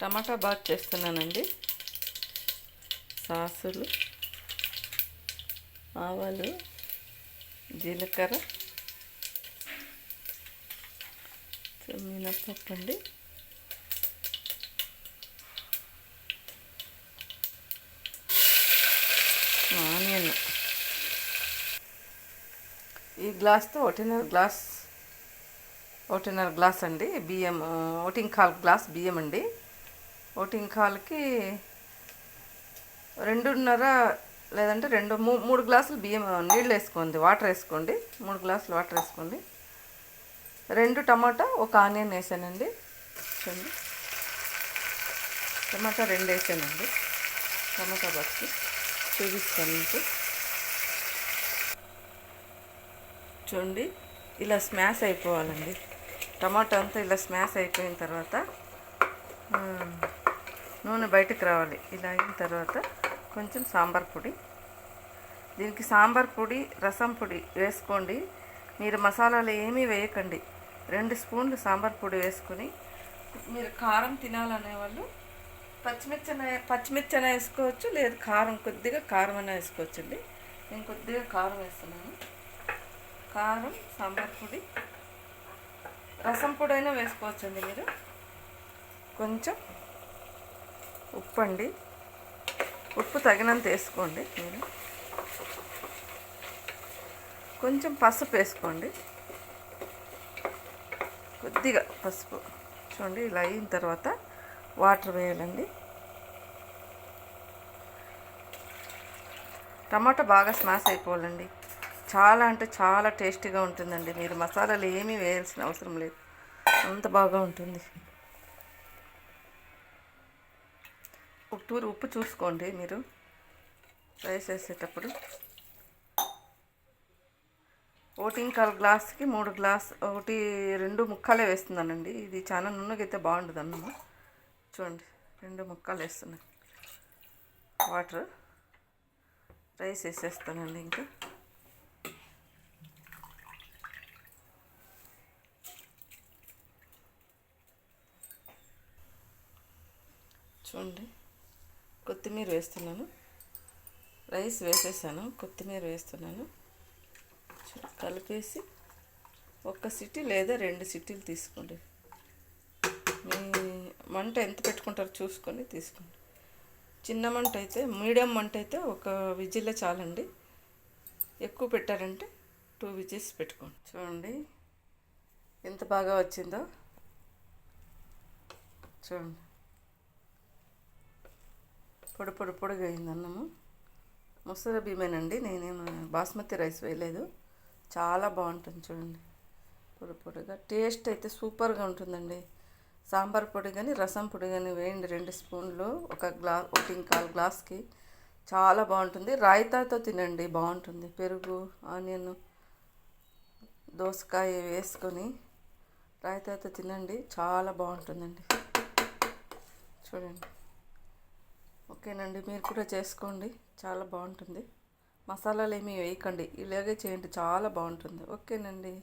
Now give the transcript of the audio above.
టమాటా bath చేస్తున్నానండి. సాసులు, ఆవాలు, జీలకర్ర, మినప్పప్పు అండి, ఆనియన్. ఈ గ్లాస్తో ఒకటిన్నర గ్లాస్ అండి బియ్యం, 1.25 గ్లాస్ బియ్యం అండి. 1.25కి 2.5 లేదంటే 3 గ్లాసులు బియ్యం నీళ్ళు వేసుకోండి, వాటర్ వేసుకోండి. 3 గ్లాసులు వాటర్ వేసుకోండి. 2 టమాటా, 1 ఆనియన్ వేసానండి. చూడండి, టమాటా 2 వేసానండి. టమాటా బట్టి చూపిస్తాను మీకు. చూడండి, ఇలా స్మాష్ అయిపోవాలండి. టమాటా అంతా ఇలా స్మాష్ అయిపోయిన తర్వాత నూనె బయటకు రావాలి. ఇలా అయిన తర్వాత కొంచెం సాంబార్ పొడి, దీనికి సాంబార్ పొడి, రసం పొడి వేసుకోండి. మీరు మసాలాలు ఏమీ వేయకండి. 2 స్పూన్లు సాంబార్ పొడి వేసుకొని, మీరు కారం తినాలనే వాళ్ళు పచ్చిమిర్చి అయినా వేసుకోవచ్చు, లేదు కొద్దిగా కారం అయినా వేసుకోవచ్చండి. నేను కొద్దిగా కారం వేస్తున్నాను. కారం, సాంబార్ పొడి, రసం పొడి అయినా వేసుకోవచ్చండి. మీరు కొంచెం ఉప్పు అండి, ఉప్పు తగినంత వేసుకోండి. మీరు కొంచెం పసుపు వేసుకోండి, కొద్దిగా పసుపు. చూడండి, ఇలా అయిన తర్వాత వాటర్ వేయాలండి. టమాటా బాగా స్మాష్ అయిపోవాలండి. చాలా అంటే చాలా టేస్టీగా ఉంటుందండి. మీరు మసాలాలు ఏమీ వేయాల్సిన అవసరం లేదు, అంత బాగా ఉంటుంది. ఉప్పు చూసుకోండి మీరు రైస్ వేసేటప్పుడు. 1.25 గ్లాస్కి 3 గ్లాస్, 2 ముక్కలే వేస్తున్నానండి. ఇది చాలా నున్నగైతే బాగుంటుంది అన్నము. చూడండి, 2 ముక్కలు వేస్తున్నాను. వాటర్ రైస్ వేసేస్తానండి. ఇంకా చూడండి, కొత్తిమీర వేస్తున్నాను. రైస్ వేసేసాను, కొత్తిమీర వేస్తున్నాను. కలిపేసి 1 సిటీ లేదా 2 సిటీలు తీసుకోండి. మీ మంట ఎంత పెట్టుకుంటారో చూసుకొని తీసుకోండి. చిన్న మంట అయితే, మీడియం మంట అయితే 1 విజిల్లో చాలండి. ఎక్కువ పెట్టారంటే 2 విజిల్స్ పెట్టుకోండి. చూడండి ఎంత బాగా వచ్చిందో. చూడండి, పొడిగా అయింది అన్నము. ముసలి బియ్యమేనండి, నేనేమో బాస్మతి రైస్ వేయలేదు. చాలా బాగుంటుంది. చూడండి, పొడిగా టేస్ట్ అయితే సూపర్గా ఉంటుందండి. సాంబార్ పొడి కానీ రసం పొడి కానీ వేయండి. 2 స్పూన్లు 1.25 గ్లాస్కి చాలా బాగుంటుంది. రాయితాతో తినండి, బాగుంటుంది. పెరుగు, ఆనియన్, దోసకాయ వేసుకొని రాయితాతో తినండి, చాలా బాగుంటుందండి. చూడండి, ఓకేనండి, మీరు కూడా చేసుకోండి, చాలా బాగుంటుంది. మసాలాలు ఏమీ వేయకండి, ఇలాగే చేయండి, చాలా బాగుంటుంది. ఓకేనండి.